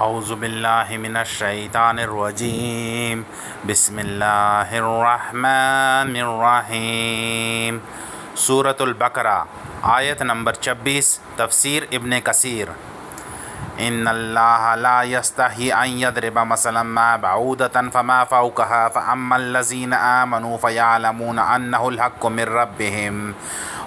اعوذ باللہ من الشیطان الرجیم، بسم اللہ الرحمن الرحیم۔ سورۃ البقرہ آیت نمبر 26، تفسیر ابن کثیر۔ ان اللہ لا یستحی ان یضرب مثلا ما بعودۃ فما فوقها فاما الذین آمنوا فیعلمون انہ الحق من ربہم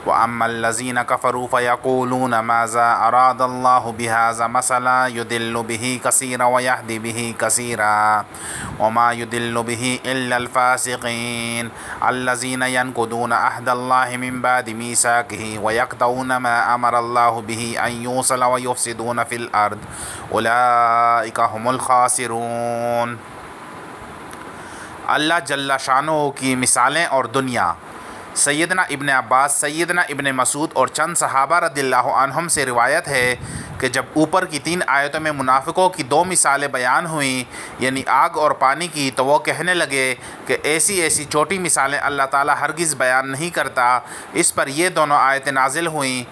وَأَمَّا الَّذِينَ كَفَرُوا فَيَقُولُونَ مَاذَا أَرَادَ اللَّهُ بِهَذَا مَثَلًا يُضِلُّ بِهِ كَثِيرًا وَيَهْدِي بِهِ كَثِيرًا وَمَا يُضِلُّ بِهِ إِلَّا الْفَاسِقِينَ الَّذِينَ يَنقُضُونَ عَهْدَ اللَّهِ مِن بَعْدِ مِيثَاقِهِ وَيَقْطَعُونَ مَا أَمَرَ اللَّهُ بِهِ أَن يُوصَلَ وَيُفْسِدُونَ فِي الْأَرْضِ أُولَٰئِكَ هُمُ الْخَاسِرُونَ۔ اللہ جل شانہ کی مثالیں اور دنیا۔ سیدنا ابن عباس، سیدنا ابن مسعود اور چند صحابہ رضی اللہ عنہم سے روایت ہے کہ جب اوپر کی 3 آیتوں میں منافقوں کی 2 مثالیں بیان ہوئیں، یعنی آگ اور پانی کی، تو وہ کہنے لگے کہ ایسی چھوٹی مثالیں اللہ تعالیٰ ہرگز بیان نہیں کرتا۔ اس پر یہ دونوں آیتیں نازل ہوئیں۔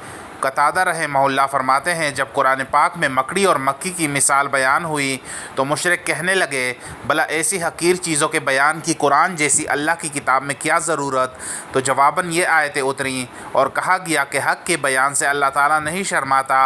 قتادہ رحمہ اللہ فرماتے ہیں جب قرآن پاک میں مکڑی اور مکھی کی مثال بیان ہوئی تو مشرک کہنے لگے بھلا ایسی حقیر چیزوں کے بیان کی قرآن جیسی اللہ کی کتاب میں کیا ضرورت؟ تو جواباً یہ آیتیں اتریں اور کہا گیا کہ حق کے بیان سے اللہ تعالیٰ نہیں شرماتا،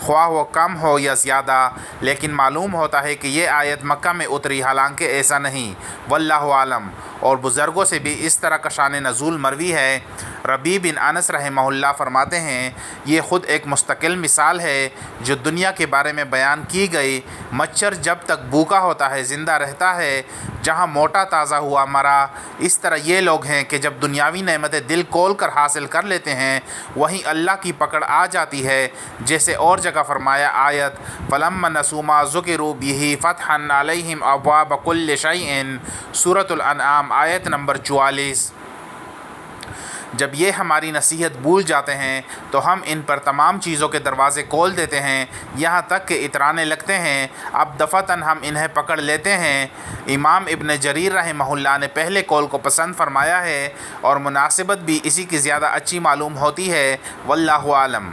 خواہ وہ کم ہو یا زیادہ۔ لیکن معلوم ہوتا ہے کہ یہ آیت مکہ میں اتری، حالانکہ ایسا نہیں، واللہ عالم۔ اور بزرگوں سے بھی اس طرح کا شان نزول مروی ہے۔ ربیع بن انس رحمہ اللہ فرماتے ہیں یہ خود ایک مستقل مثال ہے جو دنیا کے بارے میں بیان کی گئی۔ مچھر جب تک بھوکا ہوتا ہے زندہ رہتا ہے، جہاں موٹا تازہ ہوا مرا۔ اس طرح یہ لوگ ہیں کہ جب دنیاوی نعمتیں دل کھول کر حاصل کر لیتے ہیں، وہیں اللہ کی پکڑ آ جاتی ہے، جیسے اور جگہ فرمایا آیت فَلَمَّا نَسُوا مَا ذُكِرُوا بِهِ فَتَحْنَا عَلَيْهِمْ أَبْوَابَ كُلِّ شَيْءٍ۔ سورۃ الانعام آیت نمبر 44۔ جب یہ ہماری نصیحت بھول جاتے ہیں تو ہم ان پر تمام چیزوں کے دروازے کھول دیتے ہیں، یہاں تک کہ اترانے لگتے ہیں، اب دفعتاً ہم انہیں پکڑ لیتے ہیں۔ امام ابن جریر رحمہ اللہ نے پہلے قول کو پسند فرمایا ہے اور مناسبت بھی اسی کی زیادہ اچھی معلوم ہوتی ہے، واللہ عالم۔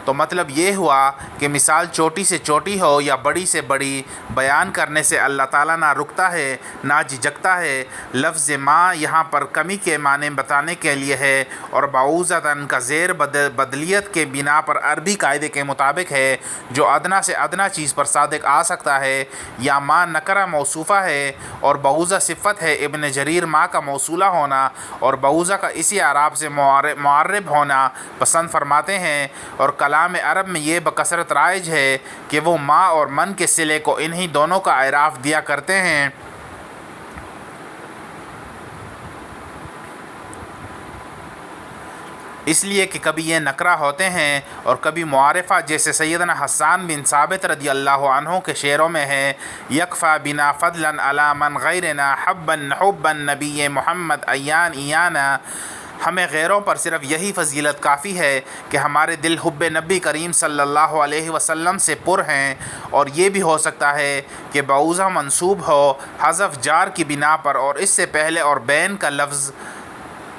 تو مطلب یہ ہوا کہ مثال چھوٹی سے چھوٹی ہو یا بڑی سے بڑی، بیان کرنے سے اللہ تعالیٰ نہ رکتا ہے نہ جھجکتا ہے۔ لفظ ما یہاں پر کمی کے معنی بتانے کے لیے ہے اور بعوضۃً کا زیر بدلیت کے بنا پر عربی قاعدے کے مطابق ہے، جو ادنا سے ادنا چیز پر صادق آ سکتا ہے، یا ما نکرہ موصوفہ ہے اور بعوضہ صفت ہے۔ ابن جریر ما کا موصولہ ہونا اور بعوضہ کا اسی اعراب سے معرب ہونا پسند فرماتے ہیں، اور کلام عرب میں یہ بکثرت رائج ہے کہ وہ ما اور من کے صلے کو انہی دونوں کا اعراف دیا کرتے ہیں۔ اس لیے کہ کبھی یہ نکرہ ہوتے ہیں اور کبھی معرفہ، جیسے سیدنا حسان بن ثابت رضی اللہ عنہ کے شعروں میں ہے یکفیٰ بنا فضلاً علی من غیرنا حب النبی محمد ایان ایانا۔ ہمیں غیروں پر صرف یہی فضیلت کافی ہے کہ ہمارے دل حب نبی کریم صلی اللہ علیہ وسلم سے پر ہیں، اور یہ بھی ہو سکتا ہے کہ بعوضہ منصوب ہو حذف جار کی بنا پر اور اس سے پہلے اور بین کا لفظ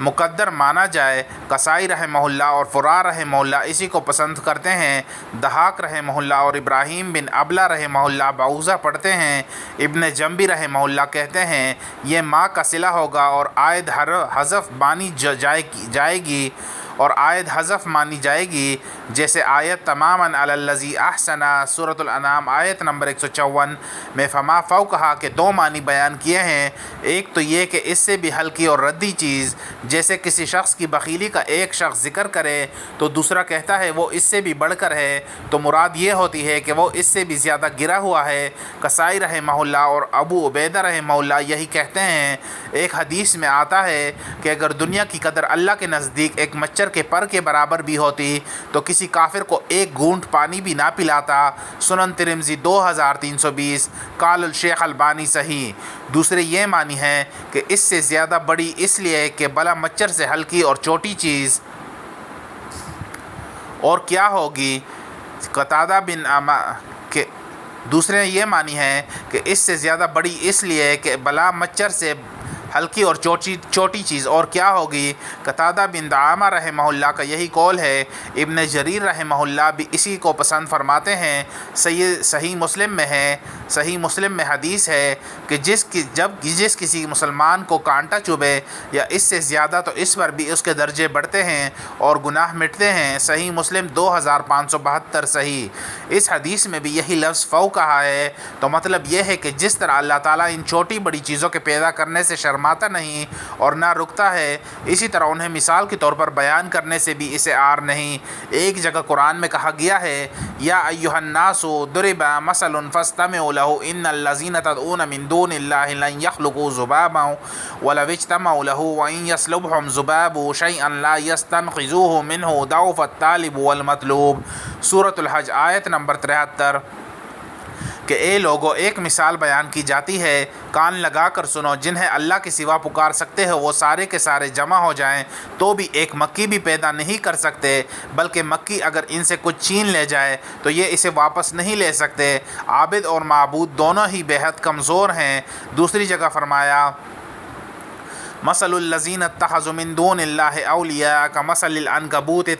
مقدر مانا جائے۔ قصائی رحمہ اللہ اور فرا رحمہ اللہ اسی کو پسند کرتے ہیں۔ دھاک رحمہ اللہ اور ابراہیم بن ابلا رحمہ اللہ بعوضہ پڑھتے ہیں۔ ابن جنبی رحمہ اللہ کہتے ہیں یہ ما کا صلہ ہوگا اور عائد حذف مانی جائے گی اور عائد حذف مانی جائے گی، جیسے آیت تماماً علی الذی احسن سورۃ الانعام آیت نمبر 154 میں فما فوقہا کے 2 معنی بیان کیے ہیں۔ ایک تو یہ کہ اس سے بھی ہلکی اور ردی چیز، جیسے کسی شخص کی بخیلی کا ایک شخص ذکر کرے تو دوسرا کہتا ہے وہ اس سے بھی بڑھ کر ہے، تو مراد یہ ہوتی ہے کہ وہ اس سے بھی زیادہ گرا ہوا ہے۔ قصائی رحمہ اللہ اور ابو عبیدہ رحمہ اللہ یہی کہتے ہیں۔ ایک حدیث میں آتا ہے کہ اگر دنیا کی قدر اللہ کے نزدیک ایک مچھر مچھر کے پر کے برابر بھی ہوتی تو کسی کافر کو ایک گھونٹ پانی بھی نہ پلاتا۔ سنن ترمذی 2320، قال الشیخ البانی صحیح۔ دوسرے یہ معنی ہیں کہ اس سے زیادہ بڑی اس لیے کہ بلا مچھر سے ہلکی اور چھوٹی چیز اور کیا ہوگی۔ قتادہ بن کہ دوسرے یہ معنی ہے کہ اس سے زیادہ بڑی اس لیے کہ بلا مچھر سے ہلکی اور چھوٹی چیز اور کیا ہوگی۔ قتادہ بن دعامہ رحمہ اللہ کا یہی قول ہے۔ ابن جریر رحمہ اللہ بھی اسی کو پسند فرماتے ہیں۔ صحیح مسلم میں حدیث ہے کہ جس کسی مسلمان کو کانٹا چبھے یا اس سے زیادہ تو اس پر بھی اس کے درجے بڑھتے ہیں اور گناہ مٹتے ہیں۔ صحیح مسلم 2572 صحیح۔ اس حدیث میں بھی یہی لفظ فو کہا ہے، تو مطلب یہ ہے کہ جس طرح اللہ تعالیٰ ان چھوٹی بڑی چیزوں کے پیدا کرنے سے شرماتا نہیں اور نہ رکتا ہے، اسی طرح انہیں مثال کے طور پر بیان کرنے سے بھی اسے عار نہیں۔ ایک جگہ قرآن میں کہا گیا ہے، یا ایھا الناس ضرب مثل فاستمعوا له ان الذین تدعون من دون اللہ لن یخلقوا ذبابا ولو اجتمعوا له وان یسلبهم ذباب شیئا لا یستنقذوه منه ضعف الطالب والمطلوب۔ سورۃ الحج آیت نمبر 73۔ کہ اے لوگو، ایک مثال بیان کی جاتی ہے، کان لگا کر سنو، جنہیں اللہ کے سوا پکار سکتے ہو وہ سارے کے سارے جمع ہو جائیں تو بھی ایک مکی بھی پیدا نہیں کر سکتے، بلکہ مکی اگر ان سے کچھ چھین لے جائے تو یہ اسے واپس نہیں لے سکتے۔ عابد اور معبود دونوں ہی بے حد کمزور ہیں۔ دوسری جگہ فرمایا، مثل الذین اتخذوا من دون اللہ اولیاء کمثل العنکبوت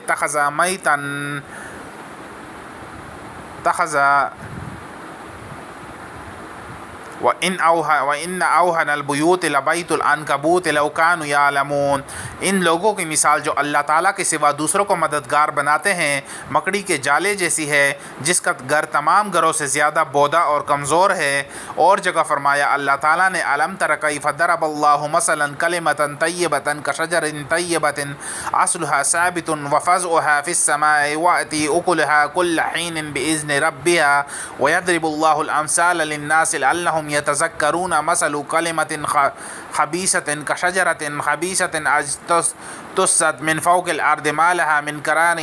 وَإِنَّ أَوْهَنَ الْبُيُوتِ لَبَيْتُ الْعَنْكَبُوتِ لَوْ كَانُوا يَعْلَمُونَ۔ ان لوگوں کی مثال جو اللہ تعالیٰ کے سوا دوسروں کو مددگار بناتے ہیں مکڑی کے جالے جیسی ہے، جس کا گھر تمام گھروں سے زیادہ بودا اور کمزور ہے۔ اور جگہ فرمایا اللہ تعالیٰ نے، أَلَمْ تَرَ كَيْفَ ضَرَبَ اللَّهُ مَثَلًا كَلِمَةً طَيِّبَةً كَشَجَرٍ طَيِّبَةٍ أَصْلُهَا ثَابِتٌ وَفَرْعُهَا فِي السَّمَاءِ وَيَأْتِي أُكُلُهَا كُلَّ حِينٍ بِإِذْنِ رَبِّهَا وَيَضْرِبُ اللَّهُ الْأَمْثَالَ لِلنَّاسِ لَعَلَّهُمْ يتذکرون۔ مثل کلمة خبیثة کشجرة خبیثة اجتثت من فوق الأرض ما لها من قرار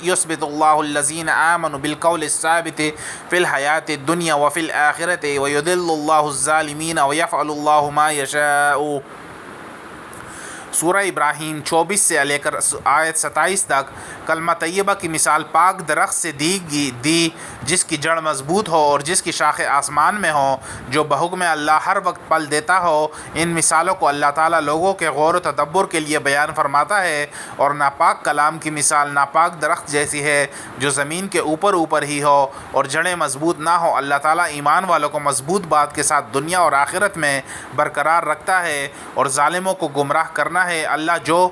یثبت الله الذین آمنوا بالقول الثابت في الحیاة الدنیا وفي الآخرة ويضل الله الظالمین ويفعل الله ما يشاء۔ سورہ ابراہیم 24 سے لے کر آیت 27 تک کلمہ طیبہ کی مثال پاک درخت سے دی جس کی جڑ مضبوط ہو اور جس کی شاخیں آسمان میں ہوں، جو بحکم اللہ ہر وقت پل دیتا ہو۔ ان مثالوں کو اللہ تعالیٰ لوگوں کے غور و تدبر کے لیے بیان فرماتا ہے۔ اور ناپاک کلام کی مثال ناپاک درخت جیسی ہے جو زمین کے اوپر ہی ہو اور جڑیں مضبوط نہ ہو۔ اللہ تعالیٰ ایمان والوں کو مضبوط بات کے ساتھ دنیا اور آخرت میں برقرار رکھتا ہے اور ظالموں کو گمراہ کرنا ہے اللہ جو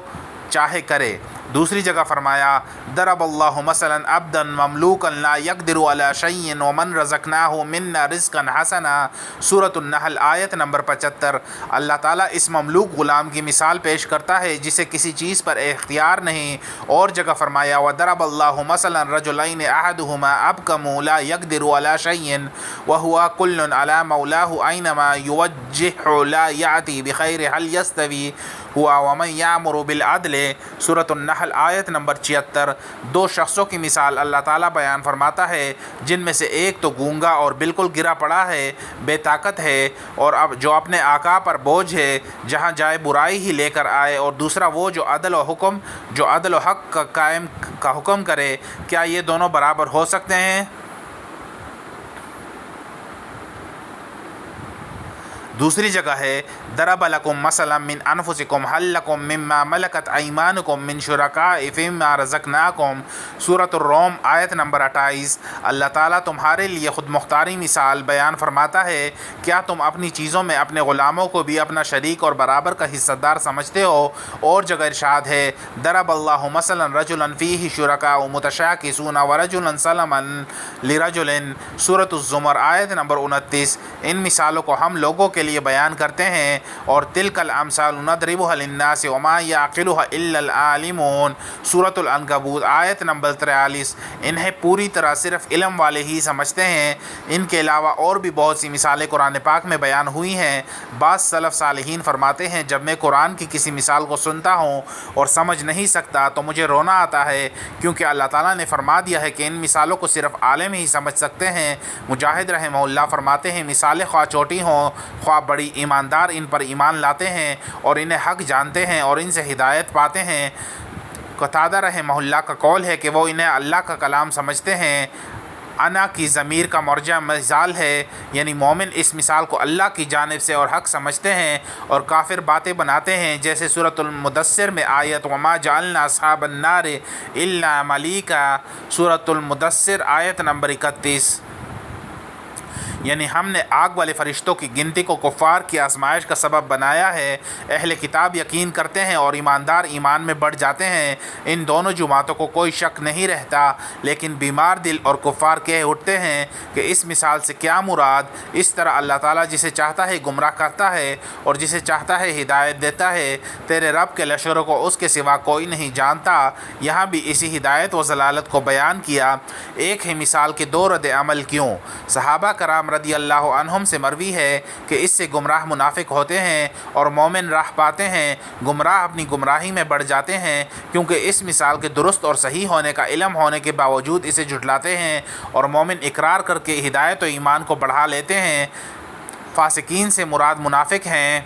چاہے کرے۔ دوسری جگہ فرمایا، ضرب اللہ مثلا عبدا مملوکا لا يقدر على شيء ومن رزقناه منا رزقا حسنا۔ سورۃ النحل آیت نمبر 75۔ اللہ تعالیٰ اس مملوک غلام کی مثال پیش کرتا ہے جسے کسی چیز پر اختیار نہیں۔ اور جگہ فرمایا، وضرب اللہ مثلا رجلین احدهما ابکم لا يقدر على شيء وهو كل على مولاه اينما يوجهه لا يأتي بخير هل يستوي هو ومن يأمر بالعدل۔ سورۃ النحل آیت نمبر 76۔ دو شخصوں کی مثال اللہ تعالیٰ بیان فرماتا ہے جن میں سے ایک تو گونگا اور بالکل گرا پڑا ہے، بے طاقت ہے، اور اب جو اپنے آقا پر بوجھ ہے جہاں جائے برائی ہی لے کر آئے، اور دوسرا وہ جو عدل و حق کا حکم کرے۔ کیا یہ دونوں برابر ہو سکتے ہیں؟ دوسری جگہ ہے، ضرب لکم مثلا من انفسکم هل لکم مما ملکت ایمانکم من شرکاء فیما رزقناکم۔ سورۃ الروم آیت نمبر 28۔ اللہ تعالیٰ تمہارے لیے خود مختاری مثال بیان فرماتا ہے، کیا تم اپنی چیزوں میں اپنے غلاموں کو بھی اپنا شریک اور برابر کا حصہ دار سمجھتے ہو؟ اور جگہ ارشاد ہے، ضرب اللہ مثلا رجلا فیہ شرکاء متشاکسون ورجلا سلما لرجل۔ سورۃ الزمر آیت نمبر 29۔ ان مثالوں کو ہم لوگوں کے لیے بیان کرتے ہیں، اور تلک الامثال نضربها للناس وما يعقلها الا العالمون، سورۃ العنکبوت آیت نمبر 43۔ انہیں پوری طرح صرف علم والے ہی سمجھتے ہیں۔ ان کے علاوہ اور بھی بہت سی مثالیں قرآن پاک میں بیان ہوئی ہیں۔ بعض سلف صالحین فرماتے ہیں جب میں قرآن کی کسی مثال کو سنتا ہوں اور سمجھ نہیں سکتا تو مجھے رونا آتا ہے، کیونکہ اللہ تعالیٰ نے فرما دیا ہے کہ ان مثالوں کو صرف عالم ہی سمجھ سکتے ہیں۔ مجاہد رحمہ اللہ فرماتے ہیں مثالیں خواہ چھوٹی ہوں خواہ بڑی، ایماندار ان پر ایمان لاتے ہیں اور انہیں حق جانتے ہیں اور ان سے ہدایت پاتے ہیں۔ قتادہ رحمہ اللہ کا قول ہے کہ وہ انہیں اللہ کا کلام سمجھتے ہیں۔ انا کی ضمیر کا مرجع مثال ہے، یعنی مومن اس مثال کو اللہ کی جانب سے اور حق سمجھتے ہیں، اور کافر باتیں بناتے ہیں، جیسے سورۃ المدثر میں آیت وما جعلنا اصحاب النار الا ملیکا، سورۃ المدثر آیت نمبر 31۔ یعنی ہم نے آگ والے فرشتوں کی گنتی کو کفار کی آزمائش کا سبب بنایا ہے۔ اہل کتاب یقین کرتے ہیں اور ایماندار ایمان میں بڑھ جاتے ہیں، ان دونوں جماعتوں کو کوئی شک نہیں رہتا، لیکن بیمار دل اور کفار کہہ اٹھتے ہیں کہ اس مثال سے کیا مراد؟ اس طرح اللہ تعالیٰ جسے چاہتا ہے گمراہ کرتا ہے اور جسے چاہتا ہے ہدایت دیتا ہے۔ تیرے رب کے لشکروں کو اس کے سوا کوئی نہیں جانتا۔ یہاں بھی اسی ہدایت و ضلالت کو بیان کیا۔ ایک ہی مثال کے دو رد عمل کیوں؟ صحابہ کرام رضی اللہ عنہم سے مروی ہے کہ اس سے گمراہ منافق ہوتے ہیں اور مومن راہ پاتے ہیں، گمراہ اپنی گمراہی میں بڑھ جاتے ہیں، کیونکہ اس مثال کے درست اور صحیح ہونے کا علم ہونے کے باوجود اسے جھٹلاتے ہیں، اور مومن اقرار کر کے ہدایت و ایمان کو بڑھا لیتے ہیں۔ فاسقین سے مراد منافق ہیں۔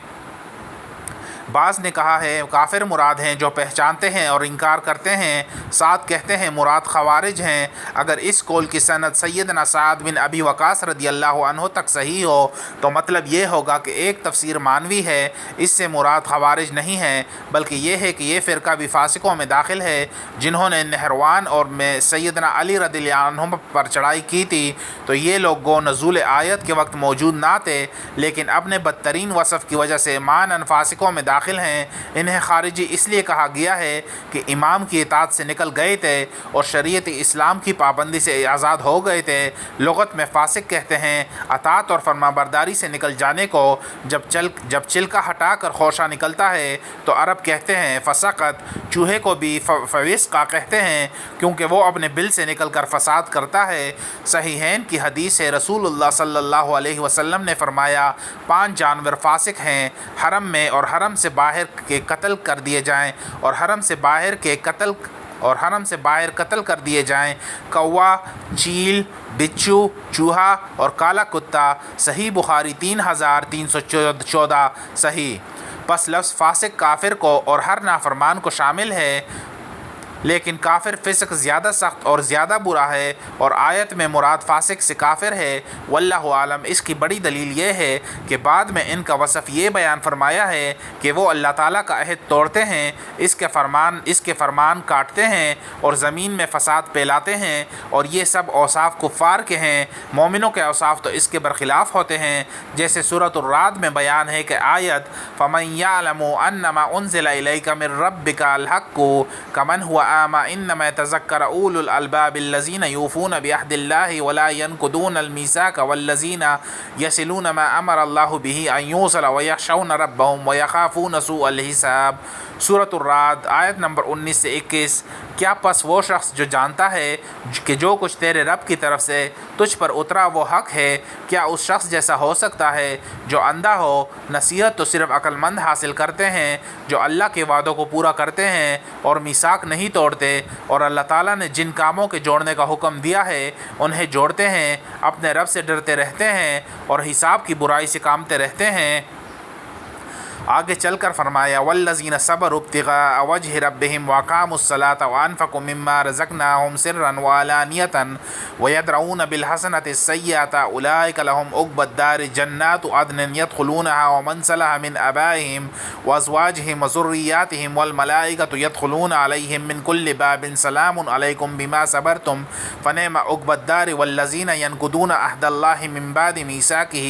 بعض نے کہا ہے کافر مراد ہیں جو پہچانتے ہیں اور انکار کرتے ہیں، ساتھ کہتے ہیں مراد خوارج ہیں۔ اگر اس قول کی سند سیدنا سعد بن ابی وقاص رضی اللہ عنہ تک صحیح ہو تو مطلب یہ ہوگا کہ ایک تفسیر مانوی ہے، اس سے مراد خوارج نہیں ہے، بلکہ یہ ہے کہ یہ فرقہ بھی فاسقوں میں داخل ہے جنہوں نے نہروان اور میں سیدنا علی رضی اللہ عنہ پر چڑھائی کی تھی، تو یہ لوگ گو نزول آیت کے وقت موجود نہ تھے، لیکن اپنے بدترین وصف کی وجہ سے مانن فاسقوں میں داخل ہیں۔ انہیں خارجی اس لیے کہا گیا ہے کہ امام کی اطاعت سے نکل گئے تھے اور شریعت اسلام کی پابندی سے آزاد ہو گئے تھے۔ لغت میں فاسق کہتے ہیں اطاعت اور فرما برداری سے نکل جانے کو۔ جب چلکا ہٹا کر خوشہ نکلتا ہے تو عرب کہتے ہیں فسقت۔ چوہے کو بھی فوسقہ کہتے ہیں کیونکہ وہ اپنے بل سے نکل کر فساد کرتا ہے۔ صحیحین کی حدیث ہے رسول اللہ صلی اللہ علیہ وسلم نے فرمایا 5 جانور فاسق ہیں، حرم میں اور حرم سے باہر کے قتل کر دیے جائیں اور حرم سے باہر قتل کر دیے جائیں، کوا، چیل، بچھو، چوہا اور کالا کتا۔ صحیح بخاری 3314 صحیح۔ پس لفظ فاسق کافر کو اور ہر نافرمان کو شامل ہے، لیکن کافر فسق زیادہ سخت اور زیادہ برا ہے، اور آیت میں مراد فاسق سے کافر ہے۔ واللہ عالم۔ اس کی بڑی دلیل یہ ہے کہ بعد میں ان کا وصف یہ بیان فرمایا ہے کہ وہ اللہ تعالیٰ کا عہد توڑتے ہیں، اس کے فرمان کاٹتے ہیں اور زمین میں فساد پھیلاتے ہیں، اور یہ سب اوصاف کفار کے ہیں۔ مومنوں کے اوصاف تو اس کے برخلاف ہوتے ہیں، جیسے سورۃ الرعد میں بیان ہے کہ آیت فَمَن يَعْلَمُ أَنَّمَا أُنزِلَ إِلَيْكَ مِن رَّبِّكَ الْحَقُّ كَمَنْ هُوَ انما يتذكر اولو الالباب الذين يوفون بعهد الله ولا ينقضون الميثاق والذين يصلون ما امر الله به ان يوصل ويخشون ربهم ويخافون سوء الحساب، سورۃ الرعد آیت نمبر 19 سے 21۔ کیا پس وہ شخص جو جانتا ہے کہ جو کچھ تیرے رب کی طرف سے تجھ پر اترا وہ حق ہے، کیا اس شخص جیسا ہو سکتا ہے جو اندھا ہو؟ نصیحت تو صرف عقل مند حاصل کرتے ہیں جو اللہ کے وعدوں کو پورا کرتے ہیں اور میثاق نہیں توڑتے، اور اللہ تعالیٰ نے جن کاموں کے جوڑنے کا حکم دیا ہے انہیں جوڑتے ہیں، اپنے رب سے ڈرتے رہتے ہیں اور حساب کی برائی سے کامتے رہتے ہیں۔ آگے چل کر فرمایا والذین صبروا ابتغاء وجہ ربہم واقاموا الصلاۃ وانفقوا مما رزقناہم سرا وعلانیۃ ویدرؤون بالحسنۃ السیئۃ اولئک لہم عقبی الدار جنات عدن یدخلونہا ومن صلح من آبائہم وازواجہم وذریاتہم والملائکۃ یدخلون علیہم من کل باب سلام علیکم بما صبرتم فنعم عقبی الدار والذین ینقضون عہد اللہ من بعد میثاقہ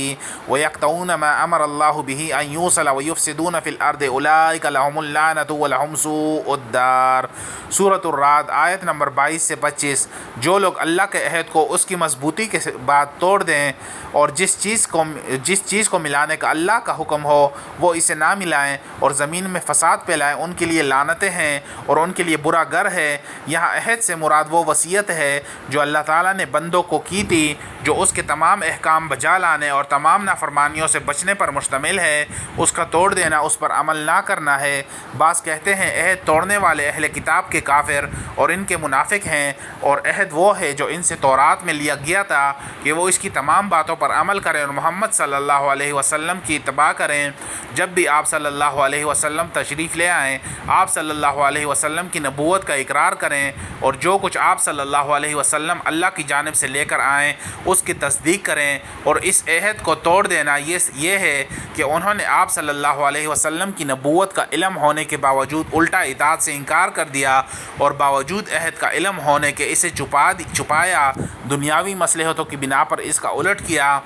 ویقطعون ما امر اللہ بہ ان یوصل ویفسدون يفسدون في الأرض أولئك لهم اللعنة ولهم سوء الدار۔ سورۃ الرعد آیت نمبر 22 سے 25۔ جو لوگ اللہ کے عہد کو اس کی مضبوطی کے بعد توڑ دیں اور جس چیز کو ملانے کا اللہ کا حکم ہو وہ اسے نہ ملائیں اور زمین میں فساد پھیلائیں، ان کے لیے لعنتیں ہیں اور ان کے لیے برا گھر ہے۔ یہاں عہد سے مراد وہ وصیت ہے جو اللہ تعالیٰ نے بندوں کو کی تھی، جو اس کے تمام احکام بجا لانے اور تمام نافرمانیوں سے بچنے پر مشتمل ہے۔ اس کا توڑ دینا، اس پر عمل نہ کرنا ہے۔ بعض کہتے ہیں عہد توڑنے والے اہل کتاب کے کافر اور ان کے منافق ہیں، اور عہد وہ ہے جو ان سے تورات میں لیا گیا تھا کہ وہ اس کی تمام باتوں پر عمل کریں اور محمد صلی اللہ علیہ وسلم کی اتباع کریں۔ جب بھی آپ صلی اللہ علیہ وسلم تشریف لے آئیں، آپ صلی اللہ علیہ وسلم کی نبوت کا اقرار کریں اور جو کچھ آپ صلی اللہ علیہ وسلم اللہ کی جانب سے لے کر آئیں اس کی تصدیق کریں۔ اور اس عہد کو توڑ دینا یہ ہے کہ انہوں نے آپ صلی اللہ علیہ وسلم کی نبوت کا علم ہونے کے باوجود الٹا اطاعت سے انکار کر دیا اور باوجود عہد کا علم ہونے کے اسے چھپایا، دنیاوی مصلحتوں کی بنا پر اس کا الٹ کیا۔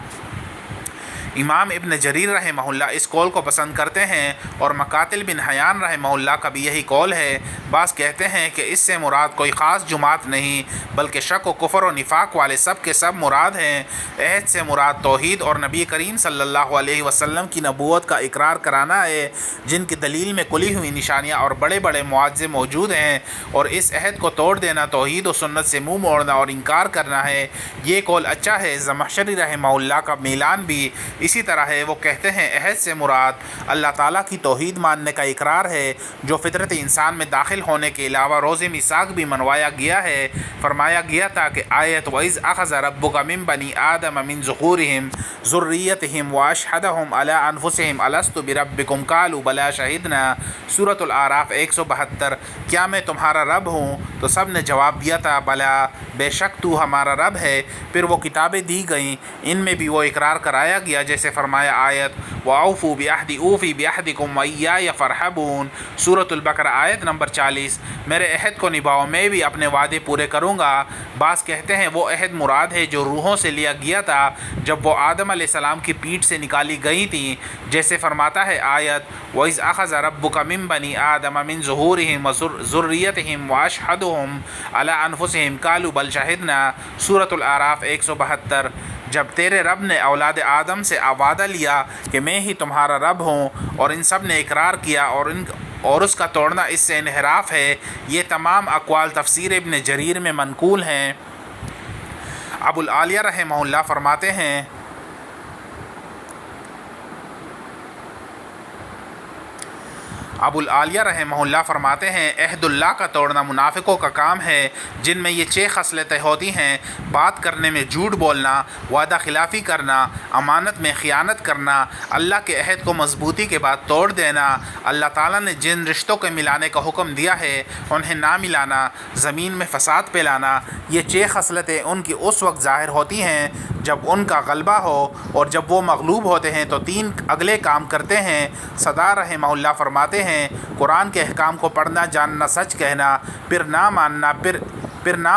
امام ابن جریر رحمہ اللہ اس قول کو پسند کرتے ہیں اور مقاتل بن حیان رحمہ اللہ کا بھی یہی قول ہے۔ بعض کہتے ہیں کہ اس سے مراد کوئی خاص جماعت نہیں بلکہ شک و کفر و نفاق والے سب کے سب مراد ہیں۔ عہد سے مراد توحید اور نبی کریم صلی اللہ علیہ وسلم کی نبوت کا اقرار کرانا ہے، جن کی دلیل میں کھلی ہوئی نشانیاں اور بڑے بڑے معجزے موجود ہیں، اور اس عہد کو توڑ دینا توحید و سنت سے منہ موڑنا اور انکار کرنا ہے۔ یہ قول اچھا ہے۔ زمخشری رحمہ اللہ کا میلان بھی اسی طرح ہے۔ وہ کہتے ہیں عہد سے مراد اللہ تعالیٰ کی توحید ماننے کا اقرار ہے جو فطرت انسان میں داخل ہونے کے علاوہ روز میثاق بھی منوایا گیا ہے۔ فرمایا گیا تھا کہ آیت وَإِذْ أَخَذَ رَبُّكَ مِن بَنِي آدَمَ مِن ظُهُورِهِمْ ذُرِّيَّتِهِمْ وَأَشْهَدَهُمْ عَلَىٰ أَنفُسِهِمْ أَلَسْتُ بِرَبِّكُمْ قَالُوا بَلَىٰ شَهِدْنَا۔ سورۃ الاعراف 172۔ کیا میں تمہارا رب ہوں؟ تو سب نے جواب دیا تھا بلا، بے شک تو ہمارا رب ہے۔ پھر وہ کتابیں دی گئیں، ان میں بھی وہ اقرار کرایا گیا جیسے فرمایا آیت وَأَوْفُوا بِعَهْدِي أُوفِ بِعَهْدِكُمْ وَإِيَّايَ فَارْهَبُونِ۔ سورۃ البقرہ آیت نمبر 40۔ میرے عہد کو نبھاؤ، میں بھی اپنے وعدے پورے کروں گا۔ بعض کہتے ہیں وہ عہد مراد ہے جو روحوں سے لیا گیا تھا جب وہ آدم علیہ السلام کی پیٹھ سے نکالی گئی تھیں، جیسے فرماتا ہے آیت وَإِذْ أَخَذَ رَبُّكَ مِن بَنِي آدَمَ مِن ظُهُورِهِمْ وَذُرِّيَّتِهِمْ وَأَشْهَدَهُمْ عَلَىٰ أَنفُسِهِمْ قَالُوا بَلْ شَهِدْنَا۔ سورۃ الاعراف 172۔ جب تیرے رب نے اولاد آدم سے وعدہ لیا کہ میں ہی تمہارا رب ہوں اور ان سب نے اقرار کیا اور اس کا توڑنا اس سے انحراف ہے۔ یہ تمام اقوال تفسیر ابن جریر میں منقول ہیں۔ ابو العالیہ رحمہ اللہ فرماتے ہیں عہد اللہ کا توڑنا منافقوں کا کام ہے جن میں یہ 6 خصلتیں ہوتی ہیں: بات کرنے میں جھوٹ بولنا، وعدہ خلافی کرنا، امانت میں خیانت کرنا، اللہ کے عہد کو مضبوطی کے بعد توڑ دینا، اللہ تعالیٰ نے جن رشتوں کے ملانے کا حکم دیا ہے انہیں نہ ملانا، زمین میں فساد پھیلانا۔ یہ 6 خصلتیں ان کی اس وقت ظاہر ہوتی ہیں جب ان کا غلبہ ہو، اور جب وہ مغلوب ہوتے ہیں تو 3 اگلے کام کرتے ہیں۔ صدر رحمہ اللہ فرماتے ہیں قرآن کے احکام کو پڑھنا، جاننا، سچ کہنا، پھر نہ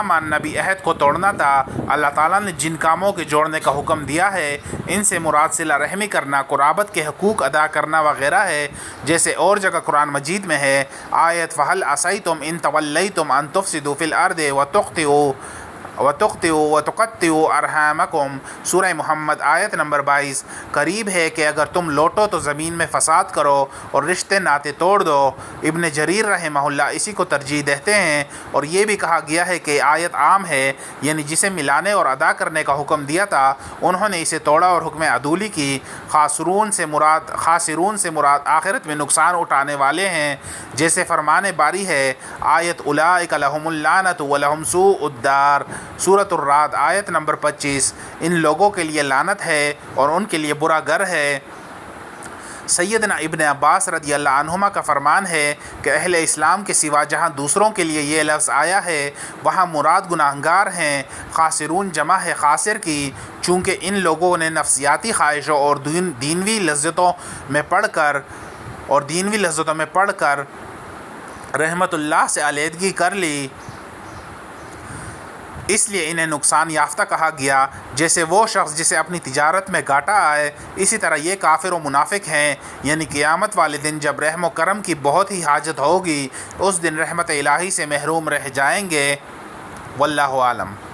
ماننا بھی عہد کو توڑنا تھا۔ اللہ تعالیٰ نے جن کاموں کے جوڑنے کا حکم دیا ہے ان سے مراد صلہ رحمی کرنا، قرابت کے حقوق ادا کرنا وغیرہ ہے، جیسے اور جگہ قرآن مجید میں ہے آیت فَهَلْ عَصَيْتُمْ إِن تَوَلَّيْتُمْ أَن تُفْسِدُوا فِي الْأَرْضِ وَتُقَطِّعُوا أَرْحَامَكُمْ۔ سورہ محمد آیت نمبر 22۔ قریب ہے کہ اگر تم لوٹو تو زمین میں فساد کرو اور رشتے ناطے توڑ دو۔ ابن جریر رحمہ اللہ اسی کو ترجیح دیتے ہیں، اور یہ بھی کہا گیا ہے کہ آیت عام ہے، یعنی جسے ملانے اور ادا کرنے کا حکم دیا تھا انہوں نے اسے توڑا اور حکم عدولی کی۔ خاسرون سے مراد آخرت میں نقصان اٹھانے والے ہیں، جیسے فرمان باری ہے آیت اولئک لہم اللعنۃ ولہم سوء الدار۔ سورۃ الرعد آیت نمبر 25۔ ان لوگوں کے لیے لعنت ہے اور ان کے لیے برا گھر ہے۔ سیدنا ابن عباس رضی اللہ عنہما کا فرمان ہے کہ اہل اسلام کے سوا جہاں دوسروں کے لیے یہ لفظ آیا ہے وہاں مراد گناہگار ہیں۔ خاسرون جمع ہے خاسر کی، چونکہ ان لوگوں نے نفسیاتی خواہشوں اور دینوی لذتوں میں پڑھ کر رحمت اللہ سے علیحدگی کر لی۔ اس لیے انہیں نقصان یافتہ کہا گیا، جیسے وہ شخص جسے اپنی تجارت میں گھاٹا آئے، اسی طرح یہ کافر و منافق ہیں۔ یعنی قیامت والے دن جب رحم و کرم کی بہت ہی حاجت ہوگی، اس دن رحمت الہی سے محروم رہ جائیں گے۔ واللہ عالم۔